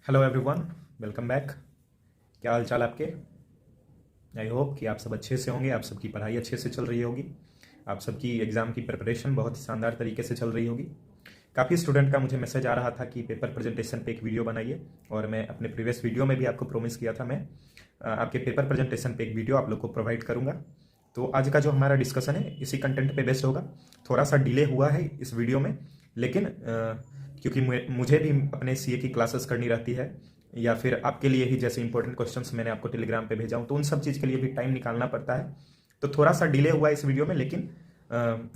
Hello everyone, welcome back. क्या हाल चाल आपके? आई होप कि आप सब अच्छे से होंगे, आप सबकी पढ़ाई अच्छे से चल रही होगी, आप सबकी एग्ज़ाम की प्रिपरेशन बहुत ही शानदार तरीके से चल रही होगी। काफ़ी स्टूडेंट का मुझे मैसेज आ रहा था कि पेपर प्रेजेंटेशन पे एक वीडियो बनाइए, और मैं अपने प्रीवियस वीडियो में भी आपको प्रॉमिस किया था मैं आपके पेपर प्रेजेंटेशन पे एक वीडियो आप लोग को प्रोवाइड करूँगा। तो आज का जो हमारा डिस्कशन है इसी कंटेंट पे बेस्ड होगा। थोड़ा सा डिले हुआ है इस वीडियो में, लेकिन क्योंकि मुझे भी अपने सीए की क्लासेस करनी रहती है, या फिर आपके लिए ही जैसे इंपॉर्टेंट क्वेश्चंस मैंने आपको टेलीग्राम पे भेजा हूँ, तो उन सब चीज़ के लिए भी टाइम निकालना पड़ता है। तो थोड़ा सा डिले हुआ इस वीडियो में, लेकिन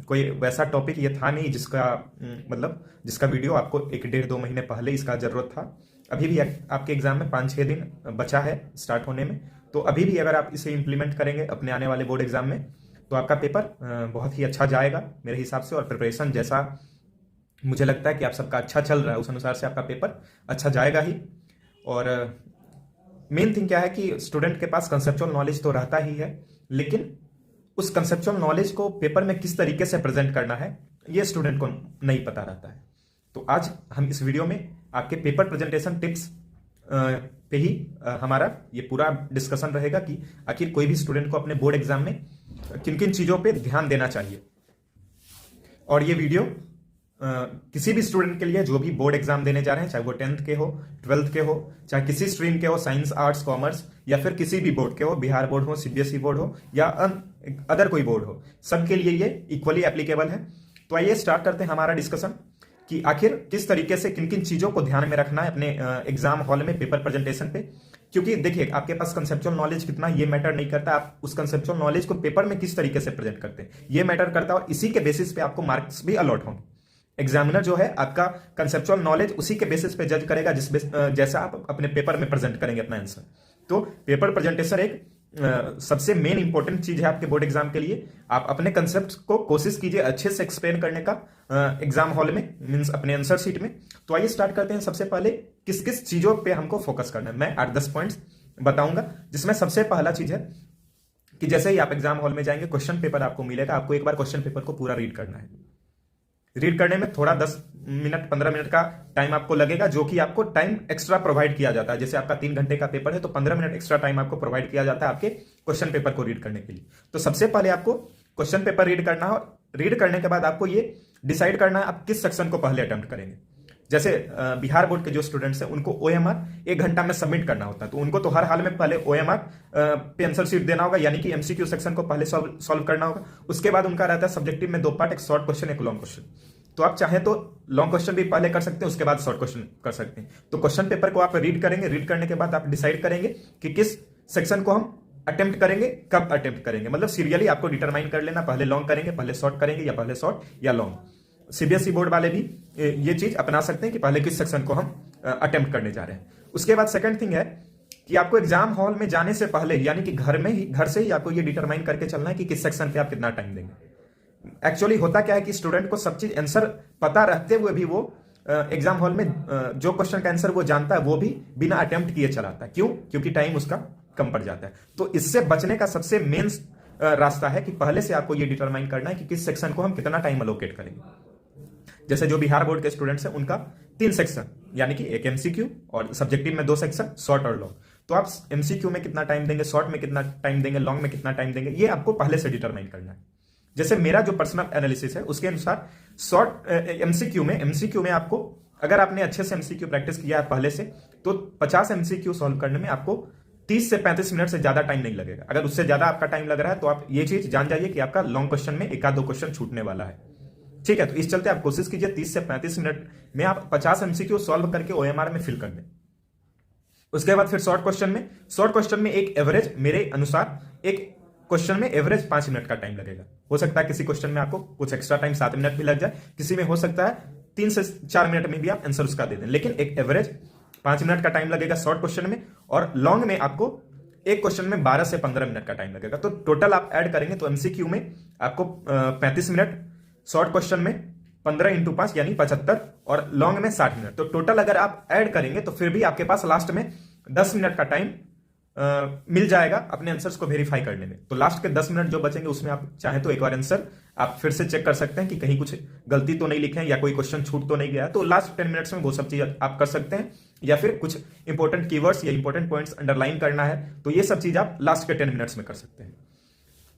कोई वैसा टॉपिक ये था नहीं जिसका मतलब जिसका वीडियो आपको 1 डेढ़ 2 महीने पहले इसका ज़रूरत था। अभी भी आपके एग्जाम में 5-6 दिन बचा है स्टार्ट होने में, तो अभी भी अगर आप इसे इम्प्लीमेंट करेंगे अपने आने वाले बोर्ड एग्जाम में, तो आपका पेपर बहुत ही अच्छा जाएगा मेरे हिसाब से। और प्रिपरेशन जैसा मुझे लगता है कि आप सबका अच्छा चल रहा है, उस अनुसार से आपका पेपर अच्छा जाएगा ही। और मेन थिंग क्या है कि स्टूडेंट के पास कंसेप्चुअल नॉलेज तो रहता ही है, लेकिन उस कंसेप्चुअल नॉलेज को पेपर में किस तरीके से प्रेजेंट करना है ये स्टूडेंट को नहीं पता रहता है। तो आज हम इस वीडियो में आपके पेपर प्रेजेंटेशन टिप्स पे ही हमारा ये पूरा डिस्कशन रहेगा कि आखिर कोई भी स्टूडेंट को अपने बोर्ड एग्जाम में किन किन चीज़ों पे ध्यान देना चाहिए। और ये वीडियो किसी भी स्टूडेंट के लिए जो भी बोर्ड एग्जाम देने जा रहे हैं, चाहे वो 10th के हो, 12th के हो, चाहे किसी स्ट्रीम के हो, साइंस आर्ट्स कॉमर्स, या फिर किसी भी बोर्ड के हो, बिहार बोर्ड हो, सीबीएसई बोर्ड हो, या अदर कोई बोर्ड हो, सबके लिए ये इक्वली एप्लीकेबल है। तो आइए स्टार्ट करते हैं हमारा डिस्कशन कि आखिर किस तरीके से किन किन चीज़ों को ध्यान में रखना है अपने एग्जाम हॉल में पेपर प्रेजेंटेशन पे। क्योंकि देखिए, आपके पास कंसेप्चुअल नॉलेज कितना ये मैटर नहीं करता, आप उस कंसेप्चुअल नॉलेज को पेपर में किस तरीके से प्रेजेंट करते हैं ये मैटर करता है, और इसी के बेसिस पे आपको मार्क्स भी अलॉट होंगे। एग्जामिनर जो है आपका कंसेप्चुअल नॉलेज उसी के बेसिस पे जज करेगा जैसा आप अपने पेपर में प्रेजेंट करेंगे अपना आंसर। तो पेपर प्रेजेंटेशन एक सबसे मेन इंपॉर्टेंट चीज है आपके बोर्ड एग्जाम के लिए। आप अपने कंसेप्ट को कोशिश कीजिए अच्छे से एक्सप्लेन करने का एग्जाम हॉल में, मींस अपने आंसर शीट में। तो आइए स्टार्ट करते हैं। सबसे पहले किस किस चीजों पे हमको फोकस करना है, मैं 8-10 पॉइंट्स बताऊंगा, जिसमें सबसे पहला चीज है कि जैसे ही आप एग्जाम हॉल में जाएंगे, क्वेश्चन पेपर आपको मिलेगा, आपको एक बार क्वेश्चन पेपर को पूरा रीड करना है। रीड करने में थोड़ा 10 मिनट 15 मिनट का टाइम आपको लगेगा, जो कि आपको टाइम एक्स्ट्रा प्रोवाइड किया जाता है। जैसे आपका 3 घंटे का पेपर है, तो 15 मिनट एक्स्ट्रा टाइम आपको प्रोवाइड किया जाता है आपके क्वेश्चन पेपर को रीड करने के लिए। तो सबसे पहले आपको क्वेश्चन पेपर रीड करना है, और रीड करने के बाद आपको ये डिसाइड करना है आप किस सेक्शन को पहले अटेम्प्ट करेंगे। जैसे बिहार बोर्ड के जो स्टूडेंट्स हैं उनको ओएमआर 1 घंटा में सबमिट करना होता है, तो उनको तो हर हाल में पहले ओएमआर पे आंसर शीट देना होगा, यानी कि एमसीक्यू सेक्शन को पहले सॉल्व करना होगा। उसके बाद उनका रहता है सब्जेक्टिव में 2 पार्ट, एक शॉर्ट क्वेश्चन एक लॉन्ग क्वेश्चन। तो आप चाहे तो लॉन्ग क्वेश्चन भी पहले कर सकते हैं, उसके बाद शॉर्ट क्वेश्चन कर सकते हैं। तो क्वेश्चन पेपर को आप रीड करेंगे, रीड करने के बाद आप डिसाइड करेंगे कि किस सेक्शन को हम अटेम्प्ट करेंगे, कब अटेम्प्ट करेंगे। मतलब सीरियली आपको डिटरमाइन कर लेना, पहले लॉन्ग करेंगे, पहले शॉर्ट करेंगे, या पहले शॉर्ट या लॉन्ग। सीबीएसई बोर्ड वाले भी ये चीज अपना सकते हैं कि पहले किस सेक्शन को हम अटेम्प्ट करने जा रहे हैं। उसके बाद सेकंड थिंग है कि आपको एग्जाम हॉल में जाने से पहले, यानी कि घर से ही आपको ये डिटरमाइन करके चलना है कि किस सेक्शन पे आप कितना टाइम देंगे। एक्चुअली होता क्या है कि स्टूडेंट को सब चीज आंसर पता रहते हुए भी वो एग्जाम हॉल में जो क्वेश्चन का आंसर वो जानता है वो भी बिना अटेम्प्ट किए चलाता है। क्यों? क्योंकि टाइम उसका कम पड़ जाता है। तो इससे बचने का सबसे मेन रास्ता है कि पहले से आपको ये डिटरमाइन करना है कि किस सेक्शन को हम कितना टाइम अलोकेट करेंगे। जैसे जो बिहार बोर्ड के स्टूडेंट्स हैं उनका 3 सेक्शन, यानी कि एक एमसीक्यू और सब्जेक्टिव में 2 सेक्शन, शॉर्ट और लॉन्ग। तो आप एमसीक्यू में कितना टाइम देंगे, शॉर्ट में कितना टाइम देंगे, लॉन्ग में कितना टाइम देंगे, ये आपको पहले से डिटरमाइन करना है। जैसे मेरा जो पर्सनल एनालिसिस है उसके अनुसार शॉर्ट एमसीक्यू में आपको, अगर आपने अच्छे से एमसीक्यू प्रैक्टिस किया है पहले से, तो 50 एमसीक्यू सॉल्व करने में आपको 30 से 35 मिनट से ज्यादा टाइम नहीं लगेगा। अगर उससे ज्यादा आपका टाइम लग रहा है तो आप ये चीज जान जाइए कि आपका लॉन्ग क्वेश्चन में 1-2 क्वेश्चन छूटने वाला है। ठीक है, तो इस चलते आप कोशिश कीजिए 30 से 35 मिनट में आप 50 एमसीक्यू सॉल्व करके ओएमआर में फिल कर दें। उसके बाद फिर शॉर्ट क्वेश्चन में एक एवरेज, मेरे अनुसार एक क्वेश्चन में एवरेज 5 मिनट का टाइम लगेगा। हो सकता है किसी क्वेश्चन में आपको कुछ एक्स्ट्रा टाइम 7 मिनट भी लग जाए, किसी में हो सकता है 3 से 4 मिनट में भी आप आंसर उसका दे दें, लेकिन एक एवरेज 5 मिनट का टाइम लगेगा शॉर्ट क्वेश्चन में। और लॉन्ग में आपको एक क्वेश्चन में 12 से 15 मिनट का टाइम लगेगा। तो टोटल आप ऐड करेंगे तो एमसीक्यू में आपको 35 मिनट, शॉर्ट क्वेश्चन में 15 × 5 यानी 75, और लॉन्ग में 60 मिनट। तो टोटल अगर आप ऐड करेंगे तो फिर भी आपके पास लास्ट में 10 मिनट का टाइम मिल जाएगा अपने आंसर्स को वेरीफाई करने में। तो लास्ट के 10 मिनट जो बचेंगे उसमें आप चाहें तो एक बार आंसर आप फिर से चेक कर सकते हैं कि कहीं कुछ गलती तो नहीं लिखे हैं या कोई क्वेश्चन छूट तो नहीं गया। तो लास्ट 10 मिनट्स में वो सब चीज आप कर सकते हैं, या फिर कुछ इंपॉर्टेंट कीवर्ड्स या इंपॉर्टेंट पॉइंट्स अंडरलाइन करना है तो ये सब चीज आप लास्ट के 10 मिनट्स में कर सकते हैं।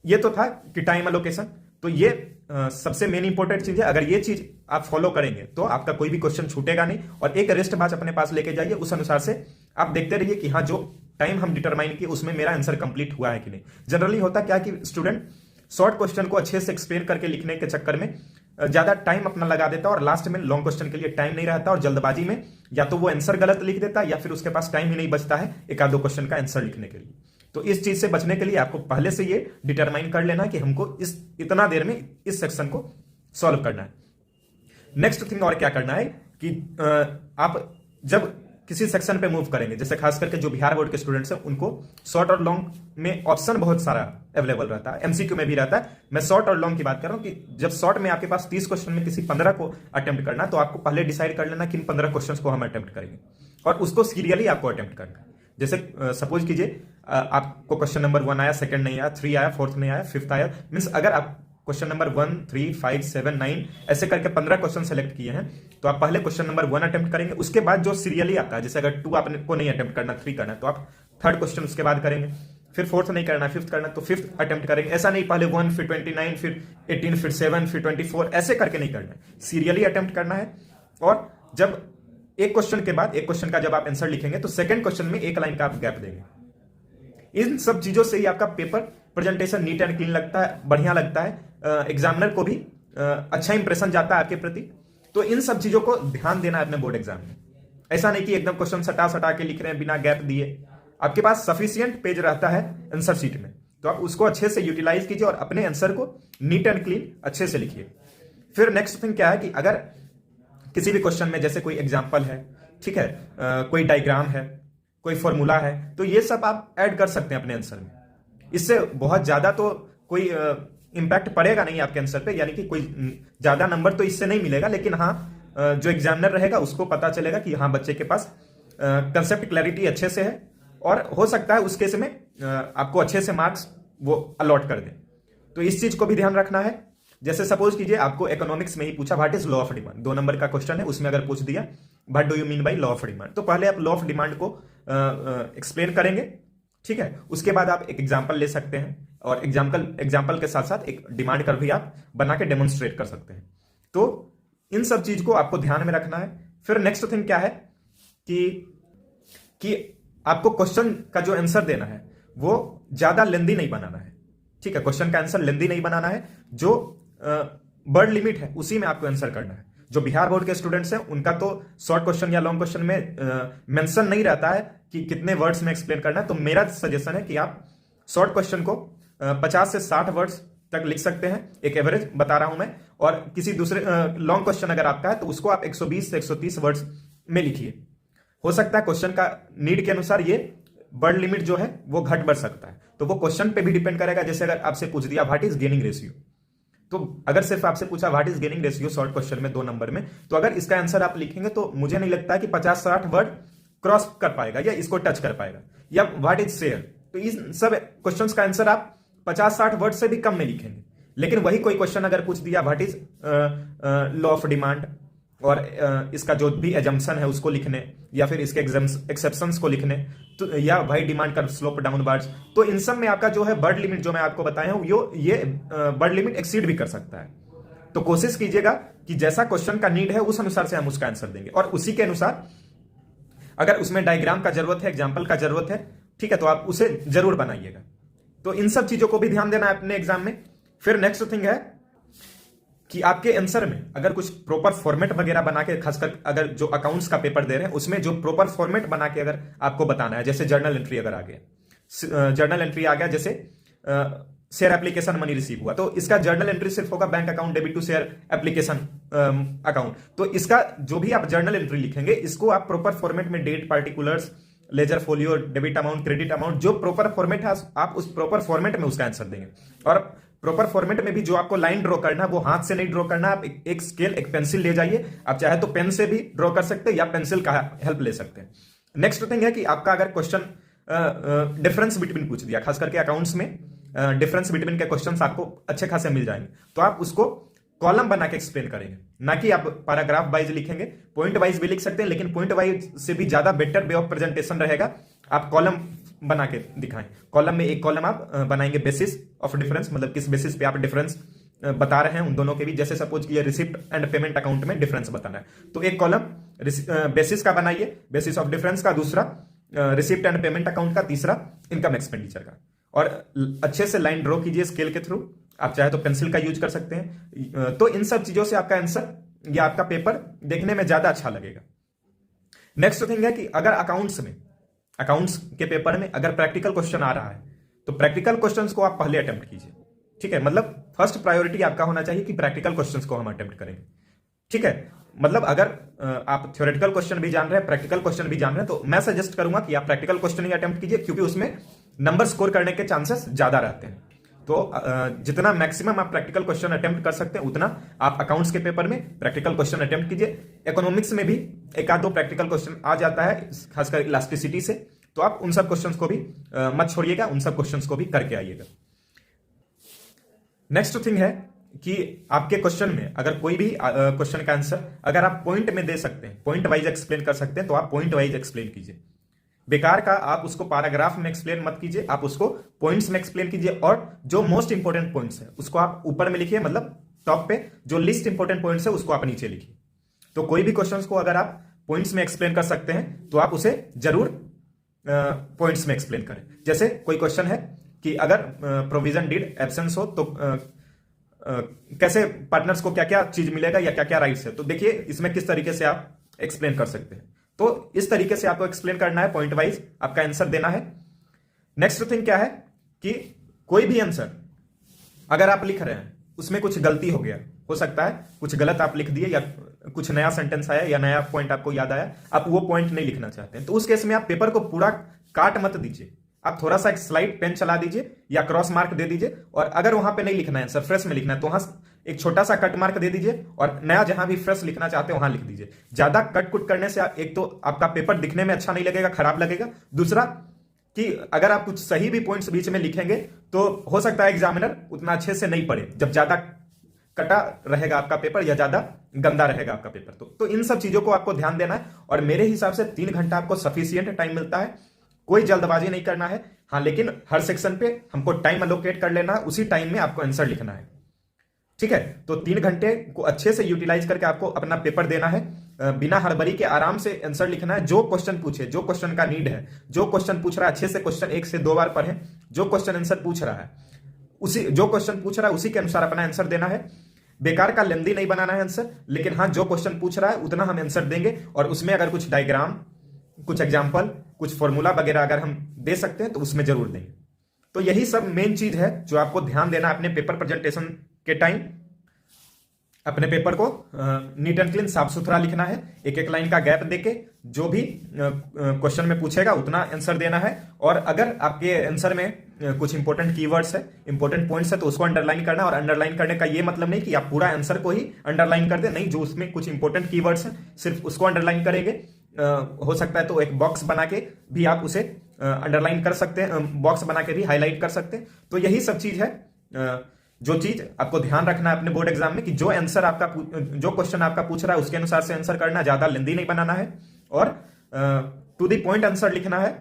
ये तो था कि टाइम एलोकेशन। तो ये सबसे मेन इंपॉर्टेंट चीज है। अगर ये चीज आप फॉलो करेंगे तो आपका कोई भी क्वेश्चन छूटेगा नहीं। और एक रेस्ट बैच अपने पास लेके जाइए, उस अनुसार से आप देखते रहिए कि हाँ जो टाइम हम डिटरमाइन किए उसमें मेरा आंसर कंप्लीट हुआ है कि नहीं। जनरली होता क्या कि स्टूडेंट शॉर्ट क्वेश्चन को अच्छे से एक्सप्लेन करके लिखने के चक्कर में ज्यादा टाइम अपना लगा देता है और लास्ट में लॉन्ग क्वेश्चन के लिए टाइम नहीं रहता और जल्दबाजी में या तो वो आंसर गलत लिख देता है या फिर उसके पास टाइम ही नहीं बचता है एक आध दो क्वेश्चन का आंसर लिखने के लिए। तो इस चीज से बचने के लिए आपको पहले से ये डिटरमाइन कर लेना कि हमको इस इतना देर में इस सेक्शन को सॉल्व करना है। नेक्स्ट थिंग और क्या करना है कि आप जब किसी सेक्शन पे मूव करेंगे, जैसे खास करके जो बिहार बोर्ड के स्टूडेंट्स हैं उनको शॉर्ट और लॉन्ग में ऑप्शन बहुत सारा अवेलेबल रहता है, एमसीक्यू में भी रहता है। मैं शॉर्ट और लॉन्ग की बात कर रहा हूं कि जब शॉर्ट में आपके पास 30 क्वेश्चन में किसी 15 को अटेम्प्ट करना, तो आपको पहले डिसाइड कर लेना कि इन 15 क्वेश्चन को हम अटेम्प्ट करेंगे और उसको सीरियली आपको अटेम्प्ट करना है। जैसे सपोज कीजिए आपको क्वेश्चन नंबर 1 आया, सेकंड नहीं आया, 3 आया, 4th नहीं आया, 5th आया, मींस अगर आप क्वेश्चन नंबर 1, 3, 5, 7, 9 ऐसे करके 15 क्वेश्चन सेलेक्ट किए हैं तो आप पहले क्वेश्चन नंबर 1 अटेम्प्ट करेंगे। उसके बाद जो सीरियली आता है, जैसे अगर 2 आपको नहीं अटेम्प्ट करना, 3 करना, तो आप 3rd क्वेश्चन उसके बाद करेंगे। फिर 4th नहीं करना, 5th करना, तो 5th अटेम्प्ट करेंगे। ऐसा नहीं पहले 1 फिर 29 फिर 18 फिर 7 फिर 24 ऐसे करके नहीं करना है, सीरियली अटेम्प्ट करना है। और जब एक क्वेश्चन के बाद एक क्वेश्चन का जब आप आंसर लिखेंगे तो सेकंड क्वेश्चन में एक लाइन का आप गैप देंगे। इन सब चीजों से ही आपका paper presentation neat and clean लगता है, बढ़िया लगता है, एग्जामिनर को भी अच्छा इंप्रेशन जाता है आपके प्रति। तो इन सब चीजों को ध्यान देना है अपने बोर्ड एग्जाम में। ऐसा नहीं कि एकदम क्वेश्चन सटा सटा के लिख रहे हैं बिना गैप दिए। आपके पास सफिशियंट पेज रहता है आंसर शीट में, तो आप उसको अच्छे से यूटिलाइज कीजिए और अपने आंसर को नीट एंड क्लीन अच्छे से लिखिए। फिर नेक्स्ट थिंग क्या है कि अगर किसी भी क्वेश्चन में जैसे कोई एग्जाम्पल है, ठीक है, कोई डायग्राम है, कोई फॉर्मूला है, तो ये सब आप ऐड कर सकते हैं अपने आंसर में। इससे बहुत ज्यादा तो कोई इंपैक्ट पड़ेगा नहीं आपके आंसर पे, यानी कि कोई ज्यादा नंबर तो इससे नहीं मिलेगा, लेकिन हाँ जो एग्जामिनर रहेगा उसको पता चलेगा कि हाँ बच्चे के पास कंसेप्ट क्लैरिटी अच्छे से है और हो सकता है उस केस में आपको अच्छे से मार्क्स वो अलॉट कर दें। तो इस चीज को भी ध्यान रखना है। जैसे सपोज कीजिए आपको इकोनॉमिक्स में ही पूछा what is law of demand, 2 number का क्वेश्चन है, उसमें अगर पूछ दिया what do you mean by law of demand, तो पहले आप लॉ ऑफ डिमांड को एक्सप्लेन करेंगे, ठीक है। उसके बाद आप एक एग्जाम्पल ले सकते हैं और एग्जाम्पल के साथ साथ एक डिमांड कर भी आप बना के डेमोन्स्ट्रेट कर सकते हैं। तो इन सब चीज को आपको ध्यान में रखना है। फिर नेक्स्ट थिंग क्या है कि आपको क्वेश्चन का जो आंसर देना है वो ज्यादा लेंदी नहीं बनाना है, ठीक है। क्वेश्चन का आंसर लेंदी नहीं बनाना है, जो वर्ड लिमिट है उसी में आपको आंसर करना है। जो बिहार बोर्ड के स्टूडेंट्स हैं उनका तो शॉर्ट क्वेश्चन या लॉन्ग क्वेश्चन में मेंशन नहीं रहता है कि कितने वर्ड्स में एक्सप्लेन करना है। तो मेरा सजेशन है कि आप शॉर्ट क्वेश्चन को 50 से 60 वर्ड्स तक लिख सकते हैं, एक एवरेज बता रहा हूं मैं। और किसी दूसरे लॉन्ग क्वेश्चन अगर आपका है तो उसको आप 120 से 130 वर्ड्स में लिखिए। हो सकता है क्वेश्चन का नीड के अनुसार ये वर्ड लिमिट जो है वो घट बढ़ सकता है, तो वो क्वेश्चन पे भी डिपेंड करेगा। जैसे अगर आपसे पूछ दिया व्हाट इज गेनिंग रेशियो, तो अगर सिर्फ आपसे पूछा what is gaining ratio short question में 2 नंबर में, तो अगर इसका आंसर आप लिखेंगे तो मुझे नहीं लगता कि 50-60 वर्ड क्रॉस कर पाएगा या इसको टच कर पाएगा। या व्हाट इज शेयर, तो इन सब क्वेश्चंस का आंसर आप 50-60 वर्ड से भी कम में लिखेंगे। लेकिन वही कोई क्वेश्चन अगर पूछ दिया what is law of demand और इसका जो भी एजम्पशन है उसको लिखने, या फिर इसके एक्सेप्शंस को लिखने, तो या भाई डिमांड का स्लोप डाउनवर्ड्स, तो इन सब में आपका जो है वर्ड लिमिट जो मैं आपको बताया हूं ये वर्ड लिमिट एक्सीड भी कर सकता है। तो कोशिश कीजिएगा कि जैसा क्वेश्चन का नीड है उस अनुसार से हम उसका आंसर देंगे और उसी के अनुसार अगर उसमें डायग्राम का जरूरत है, एग्जाम्पल का जरूरत है, ठीक है, तो आप उसे जरूर बनाइएगा। तो इन सब चीजों को भी ध्यान देना है अपने एग्जाम में। फिर नेक्स्ट थिंग है कि आपके आंसर में अगर कुछ प्रॉपर फॉर्मेट वगैरह बना के, खासकर अगर जो अकाउंट्स का पेपर दे रहे हैं उसमें जो प्रॉपर फॉर्मेट बना के अगर आपको बताना है, जैसे जर्नल एंट्री अगर आ गया, जर्नल एंट्री आ गया, जैसे शेयर एप्लीकेशन मनी रिसीव हुआ, तो इसका जर्नल एंट्री सिर्फ होगा bank account debit to share application account. तो इसका जो भी आप जर्नल एंट्री लिखेंगे इसको आप प्रॉपर फॉर्मेट में date, particulars, ledger folio, debit amount, credit amount, जो प्रॉपर फॉर्मेट है आप उस प्रॉपर फॉर्मेट में उसका आंसर देंगे। और प्रॉपर फॉर्मेट में भी जो आपको लाइन ड्रॉ करना है वो हाथ से नहीं ड्रॉ करना, आप एक स्केल, एक पेंसिल ले जाइए। आप चाहे तो पेन से भी ड्रॉ कर सकते हैं या पेंसिल का हेल्प ले सकते हैं। नेक्स्ट थिंग है कि आपका अगर क्वेश्चन डिफरेंस बिटवीन पूछ दिया, खास करके अकाउंट्स में डिफरेंस बिटवीन के क्वेश्चंस आपको अच्छे खासे मिल जाएंगे, तो आप उसको कॉलम बना के एक्सप्लेन करेंगे, ना कि आप पैराग्राफ वाइज लिखेंगे। पॉइंट वाइज भी लिख सकते हैं, लेकिन पॉइंट वाइज से भी ज्यादा बेटर वे ऑफ प्रेजेंटेशन रहेगा आप कॉलम बना के दिखाएं। कॉलम में एक कॉलम आप बनाएंगे बेसिस ऑफ डिफरेंस, मतलब किस बेसिस पे आप डिफरेंस बता रहे हैं उन दोनों के भी। जैसे सपोज कि रिसिप्ट एंड पेमेंट अकाउंट में डिफरेंस बताना है, तो एक कॉलम बेसिस का बनाइए, बेसिस ऑफ डिफरेंस का दूसरा, रिसिप्ट एंड पेमेंट अकाउंट का तीसरा, इनकम एक्सपेंडिचर का। और अच्छे से लाइन ड्रॉ कीजिए स्केल के थ्रू, आप चाहे तो पेंसिल का यूज कर सकते हैं। तो इन सब चीजों से आपका आंसर या आपका पेपर देखने में ज्यादा अच्छा लगेगा। नेक्स्ट थिंग है कि अगर अकाउंट्स के पेपर में अगर प्रैक्टिकल क्वेश्चन आ रहा है, तो प्रैक्टिकल क्वेश्चंस को आप पहले अटेम्प्ट कीजिए, ठीक है। मतलब फर्स्ट प्रायोरिटी आपका होना चाहिए कि प्रैक्टिकल क्वेश्चंस को हम अटेम्प्ट करेंगे, ठीक है। मतलब अगर आप थ्योरेटिकल क्वेश्चन भी जान रहे हैं, प्रैक्टिकल क्वेश्चन भी जान रहे हैं, तो मैं सजेस्ट करूंगा कि आप प्रैक्टिकल क्वेश्चन ही अटेम्प्ट कीजिए, क्योंकि उसमें नंबर स्कोर करने के चांसेस ज्यादा रहते हैं। तो जितना मैक्सिमम आप प्रैक्टिकल क्वेश्चन अटेम्प्ट कर सकते हैं, उतना आप अकाउंट्स के पेपर में प्रैक्टिकल क्वेश्चन अटेम्प्ट कीजिए। इकोनॉमिक्स में भी एक आध दो प्रैक्टिकल क्वेश्चन आ जाता है, खासकर इलास्टिसिटी से, तो आप उन सब क्वेश्चंस को भी मत छोड़िएगा, उन सब क्वेश्चंस को भी करके आइएगा। नेक्स्ट थिंग है कि आपके क्वेश्चन में अगर कोई भी क्वेश्चन का आंसर अगर आप पॉइंट में दे सकते हैं, पॉइंट वाइज एक्सप्लेन कर सकते हैं, तो आप पॉइंट वाइज एक्सप्लेन कीजिए। बेकार का आप उसको पैराग्राफ में एक्सप्लेन मत कीजिए, आप उसको पॉइंट्स में एक्सप्लेन कीजिए। और जो मोस्ट इंपोर्टेंट पॉइंट्स है उसको आप ऊपर में लिखिए, मतलब टॉप पे, जो लिस्ट इंपोर्टेंट पॉइंट्स है उसको आप नीचे लिखिए। तो कोई भी क्वेश्चन को अगर आप पॉइंट्स में एक्सप्लेन कर सकते हैं, तो आप उसे जरूर पॉइंट्स में एक्सप्लेन करें। जैसे कोई क्वेश्चन है कि अगर प्रोविजन डीड एब्सेंस हो तो कैसे पार्टनर्स को क्या क्या चीज मिलेगा या क्या क्या राइट्स है, तो देखिए इसमें किस तरीके से आप एक्सप्लेन कर सकते हैं। तो इस तरीके से आपको एक्सप्लेन करना है, पॉइंट वाइज आपका आंसर देना है। नेक्स्ट थिंग क्या है कि कोई भी आंसर अगर आप लिख रहे हैं उसमें कुछ गलती हो गया, हो सकता है कुछ गलत आप लिख दिए या कुछ नया सेंटेंस आया या नया पॉइंट आपको याद आया, आप वो पॉइंट नहीं लिखना चाहते हैं, तो उस केस में आप पेपर को पूरा काट मत दीजिए, आप थोड़ा सा एक स्लाइड पेन चला दीजिए या क्रॉस मार्क दे दीजिए। और अगर वहां पे नहीं लिखना है आंसर, फ्रेश में लिखना है, तो वहां एक छोटा सा कट मार्क दे दीजिए और नया जहां भी फ्रेश लिखना चाहते हैं वहां लिख दीजिए। ज्यादा कट कुट करने से एक तो आपका पेपर दिखने में अच्छा नहीं लगेगा, खराब लगेगा। दूसरा कि अगर आप कुछ सही भी पॉइंट्स बीच में लिखेंगे तो हो सकता है एग्जामिनर उतना अच्छे से नहीं पढ़े, जब ज्यादा कटा रहेगा आपका पेपर या ज्यादा गंदा रहेगा आपका पेपर। तो इन सब चीजों को आपको ध्यान देना है। और मेरे हिसाब से 3 घंटा आपको सफिशियंट टाइम मिलता है, कोई जल्दबाजी नहीं करना है। हाँ, लेकिन हर सेक्शन पे हमको टाइम अलोकेट कर लेना है, उसी टाइम में आपको आंसर लिखना है, ठीक है। तो 3 घंटे को अच्छे से यूटिलाइज करके आपको अपना पेपर देना है, बिना हड़बड़ी के आराम से आंसर लिखना है। जो क्वेश्चन पूछे, जो क्वेश्चन का नीड है, जो क्वेश्चन पूछ रहा है, अच्छे से क्वेश्चन 1 से 2 बार पढ़ें। जो क्वेश्चन आंसर पूछ रहा है उसी के अनुसार अपना आंसर देना है। बेकार का लेंदी नहीं बनाना है आंसर, लेकिन हाँ, जो क्वेश्चन पूछ रहा है उतना हम आंसर देंगे। और उसमें अगर कुछ डायग्राम, कुछ एग्जाम्पल, कुछ फॉर्मूला वगैरह अगर हम दे सकते हैं तो उसमें जरूर देंगे। तो यही सब मेन चीज है जो आपको ध्यान देना है अपने पेपर प्रेजेंटेशन के टाइम। अपने पेपर को नीट एंड क्लीन, साफ सुथरा लिखना है, एक एक लाइन का गैप देके जो भी क्वेश्चन में पूछेगा उतना आंसर देना है। और अगर आपके आंसर में कुछ इंपॉर्टेंट कीवर्ड्स है, इंपॉर्टेंट पॉइंट्स है, तो उसको अंडरलाइन करना है। और अंडरलाइन करने का ये मतलब नहीं कि आप पूरा आंसर को ही अंडरलाइन कर दे, नहीं, जो उसमें कुछ इंपॉर्टेंट कीवर्ड्स है सिर्फ उसको अंडरलाइन करेंगे। हो सकता है तो एक बॉक्स बना के भी आप उसे अंडरलाइन कर सकते हैं, बॉक्स बना के भी हाईलाइट कर सकते हैं। तो यही सब चीज है जो चीज आपको ध्यान रखना है अपने बोर्ड एग्जाम में, कि जो आंसर आपका, जो क्वेश्चन आपका पूछ रहा है उसके अनुसार से आंसर करना, ज्यादा लेंदी नहीं बनाना है और टू द पॉइंट आंसर लिखना है।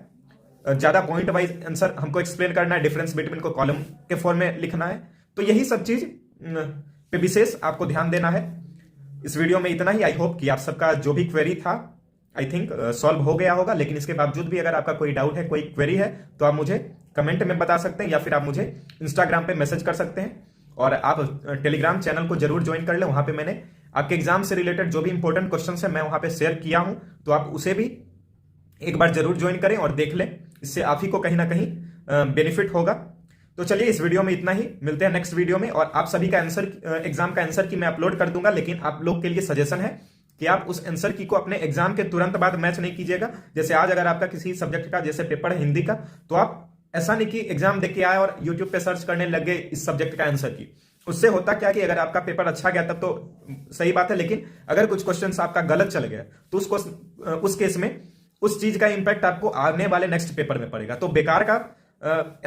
ज्यादा पॉइंट वाइज आंसर हमको एक्सप्लेन करना है, डिफरेंस बिटवीन को कॉलम के फॉर्म में लिखना है। तो यही सब चीज पे विशेष आपको ध्यान देना है। इस वीडियो में इतना ही। आई होप कि आप सबका जो भी क्वेरी था आई थिंक सॉल्व हो गया होगा। लेकिन इसके बावजूद भी अगर आपका कोई डाउट है, कोई क्वेरी है, तो आप मुझे कमेंट में बता सकते हैं या फिर आप मुझे इंस्टाग्राम पे मैसेज कर सकते हैं। और आप टेलीग्राम चैनल को जरूर ज्वाइन कर लें, वहां पे मैंने आपके एग्जाम से रिलेटेड जो भी इंपॉर्टेंट क्वेश्चन है मैं वहां पे शेयर किया हूं, तो आप उसे भी एक बार जरूर ज्वाइन करें और देख लें। इससे आप ही को कहीं ना कहीं बेनिफिट होगा। तो चलिए, इस वीडियो में इतना ही, मिलते हैं नेक्स्ट वीडियो में। और आप सभी का आंसर, एग्जाम का आंसर की मैं अपलोड कर दूंगा, लेकिन आप लोग के लिए सजेशन है कि आप उस आंसर की को अपने एग्जाम के तुरंत बाद मैच नहीं कीजिएगा। जैसे आज अगर आपका किसी सब्जेक्ट का जैसे पेपर है हिंदी का, तो आप ऐसा नहीं कि एग्जाम देख के आए और यूट्यूब पे सर्च करने लगे इस सब्जेक्ट का आंसर की। उससे होता क्या कि अगर आपका पेपर अच्छा गया तब तो सही बात है, लेकिन अगर कुछ क्वेश्चंस आपका गलत चल गया तो उस केस में उस चीज का इंपैक्ट आपको आने वाले नेक्स्ट पेपर में पड़ेगा। तो बेकार का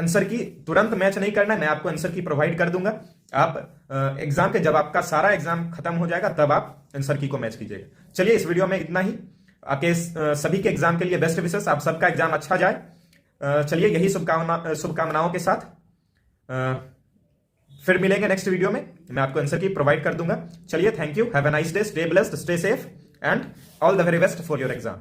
आंसर की तुरंत मैच नहीं करना है, मैं आपको आंसर की प्रोवाइड कर दूंगा। आप एग्जाम के जब आपका सारा एग्जाम खत्म हो जाएगा तब आप आंसर की को मैच कीजिएगा। चलिए इस वीडियो में इतना ही। आपके सभी के एग्जाम के लिए बेस्ट विशेष, आप सबका एग्जाम अच्छा जाए। चलिए यही शुभकामनाओं के साथ फिर मिलेंगे नेक्स्ट वीडियो में, मैं आपको आंसर की प्रोवाइड कर दूंगा। चलिए thank you, have a nice day, stay blessed, stay safe and all the very best for your exam.